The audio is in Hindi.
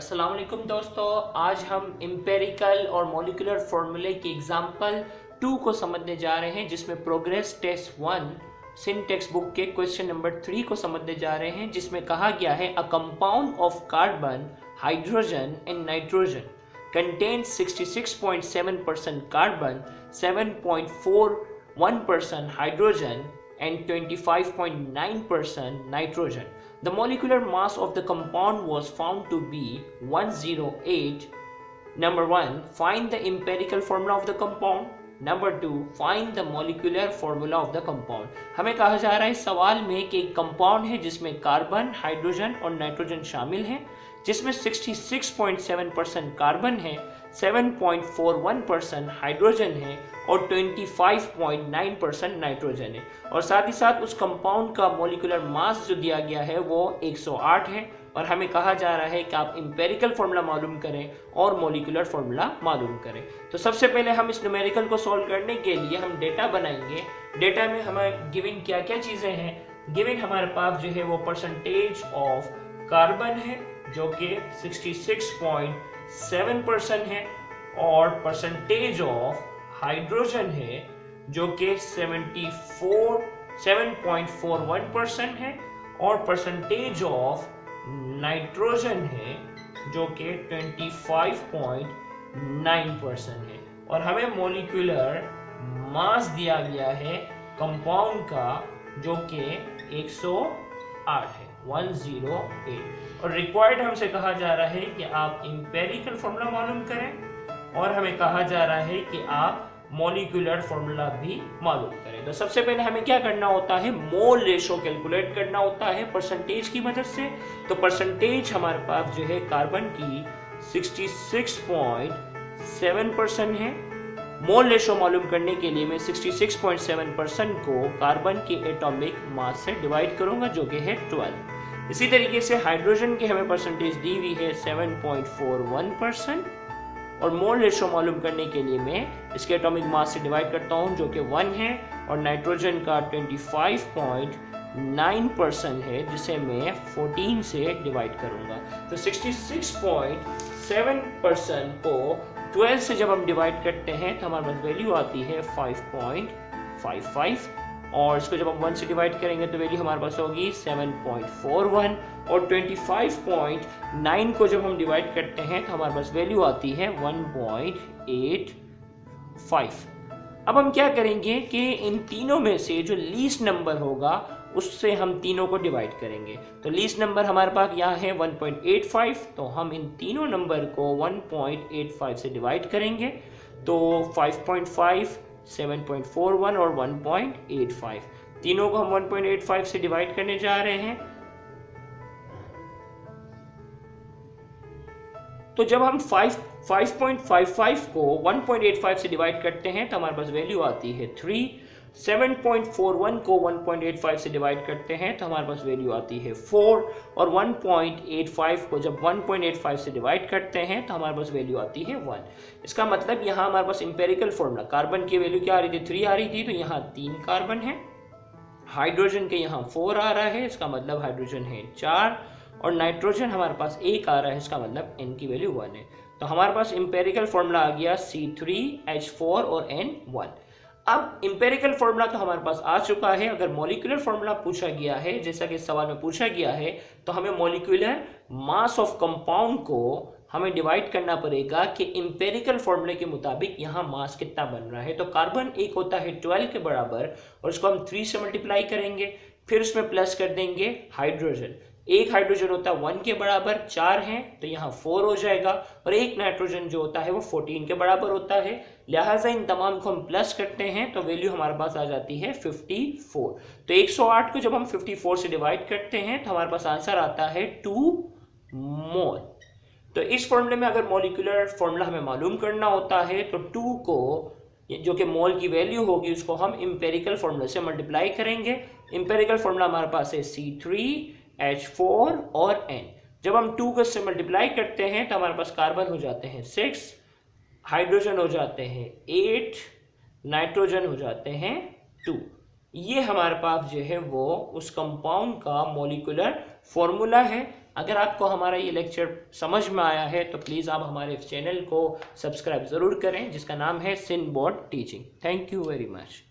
अस्सलाम वालेकुम दोस्तों, आज हम एम्पेरिकल और मॉलिक्यूलर फार्मूले की एग्जांपल 2 को समझने जा रहे हैं, जिसमें प्रोग्रेस टेस्ट 1 सिन टेक्स्ट बुक के क्वेश्चन नंबर 3 को समझने जा रहे हैं, जिसमें कहा गया है a compound of carbon, hydrogen and nitrogen contains 66.7% carbon, 7.41% hydrogen and 25.9% nitrogen. The molecular mass of the compound was found to be 108. Number 1, find the empirical formula of the compound. Number 2, find the molecular formula of the compound. हमें कहा जा रहा है इस सवाल में कि एक कंपाउंड है जिसमें कार्बन, हाइड्रोजन और नाइट्रोजन शामिल हैं, जिसमें 66.7% कार्बन है, 7.41% हाइड्रोजन है और 25.9% नाइट्रोजन है। और साथ ही साथ उस कंपाउंड का मॉलिक्यूलर मास जो दिया गया है वो 108 है। और हमें कहा जा रहा है कि आप एम्पेरिकल फॉर्मूला मालूम करें और मॉलिक्यूलर फॉर्मूला मालूम करें। तो सबसे पहले हम इस न्यूमेरिकल को सॉल्व करने के लिए हम डेटा बनाएंगे। डेटा में हमें गिवन क्या क्या चीज़ें हैं। गिवन हमारे पास जो है वो परसेंटेज ऑफ कार्बन है जो कि 66.7% है, और परसेंटेज ऑफ हाइड्रोजन है जो कि 7.41% है, और परसेंटेज ऑफ नाइट्रोजन है जो कि 25.9% है। और हमें मॉलिक्यूलर मास दिया गया है कंपाउंड का जो कि 108 है, 108। और रिक्वायर्ड हमसे कहा जा रहा है कि आप एम्पेरिकल फॉर्मूला मालूम करें, और हमें कहा जा रहा है कि आप मॉलिक्यूलर फॉर्मूला भी मालूम करें। तो सबसे पहले हमें क्या करना होता है, मोल रेशो कैलकुलेट करना होता है परसेंटेज की मदद से। तो परसेंटेज हमारे पास जो है कार्बन की 66.7% है। मोल रेशो मालूम करने के लिए मैं 66.7% को कार्बन के एटॉमिक मास से डिवाइड करूंगा जो कि है 12। इसी तरीके से हाइड्रोजन की हमें परसेंटेज दी हुई है 7.41%, और मोल रेशो मालूम करने के लिए मैं इसके एटॉमिक मास से डिवाइड करता हूं जो कि 1 है, और नाइट्रोजन का 25.9% है जिसे मैं 14 से डिवाइड करूंगा। तो 66.7% को 12 से जब हम डिवाइड करते हैं तो हमारे पास वैल्यू आती है 5.55, और इसको जब हम 1 से डिवाइड करेंगे तो वैल्यू हमारे पास होगी 7.41, और 25.9 को जब हम डिवाइड करते हैं तो हमारे पास वैल्यू आती है 1.85। अब हम क्या करेंगे कि इन तीनों में से जो लीस्ट नंबर होगा उससे हम तीनों को डिवाइड करेंगे। तो लीस्ट नंबर हमारे पास यहाँ है 1.85, तो हम इन तीनों नंबर को 1.85 से डिवाइड करेंगे। तो 5.5, 7.41 और 1.85, तीनों को हम 1.85 से डिवाइड करने जा रहे हैं। तो जब हम 5.55 को 1.85 से डिवाइड करते हैं तो हमारे पास वैल्यू आती है 3। 7.41 को 1.85 से डिवाइड करते हैं तो हमारे पास वैल्यू आती है 4, और 1.85 को जब 1.85 से डिवाइड करते हैं तो हमारे पास वैल्यू आती है 1। इसका मतलब यहाँ हमारे पास एम्पेरिकल फॉर्मूला, कार्बन की वैल्यू क्या आ रही थी, 3 आ रही थी, तो यहाँ 3 कार्बन है। हाइड्रोजन के यहाँ 4 आ रहा है, इसका मतलब हाइड्रोजन है 4, और नाइट्रोजन हमारे पास 1 आ रहा है, इसका मतलब n की वैल्यू 1 है। तो हमारे पास एम्पेरिकल फॉर्मूला आ गया C3H4 और N1। अब एम्पेरिकल फॉर्मूला तो हमारे पास आ चुका है। अगर मॉलिक्यूलर फॉर्मूला पूछा गया है, जैसा कि सवाल में पूछा गया है, तो हमें मॉलिक्यूलर मास ऑफ कंपाउंड को हमें डिवाइड करना पड़ेगा कि एम्पेरिकल फॉर्मूले के मुताबिक यहाँ मास कितना बन रहा है। तो कार्बन एक होता है 12 के बराबर, और इसको हम 3 से मल्टीप्लाई करेंगे, फिर उसमें प्लस कर देंगे हाइड्रोजन। एक हाइड्रोजन होता है 1 के बराबर, 4 हैं तो यहाँ 4 हो जाएगा, और एक नाइट्रोजन जो होता है वो 14 के बराबर होता है। लिहाजा इन तमाम को हम प्लस करते हैं तो वैल्यू हमारे पास आ जाती है 54। तो 108 को जब हम 54 से डिवाइड करते हैं तो हमारे पास आंसर आता है 2 मोल। तो इस फॉर्मूले में अगर मॉलिक्यूलर फॉर्मूला हमें मालूम करना होता है तो 2 को जो कि मोल की वैल्यू होगी उसको हम एम्पेरिकल फॉर्मूले से मल्टीप्लाई करेंगे। एम्पेरिकल फॉर्मूला हमारे पास है C3H4 और N। जब हम 2 को इससे मल्टीप्लाई करते हैं तो हमारे पास कार्बन हो जाते हैं 6, हाइड्रोजन हो जाते हैं 8, नाइट्रोजन हो जाते हैं 2। ये हमारे पास जो है वो उस कंपाउंड का मॉलिक्यूलर फॉर्मूला है। अगर आपको हमारा ये लेक्चर समझ में आया है तो प्लीज़ आप हमारे चैनल को सब्सक्राइब ज़रूर करें जिसका नाम है सिनबॉट teaching. Thank you very much.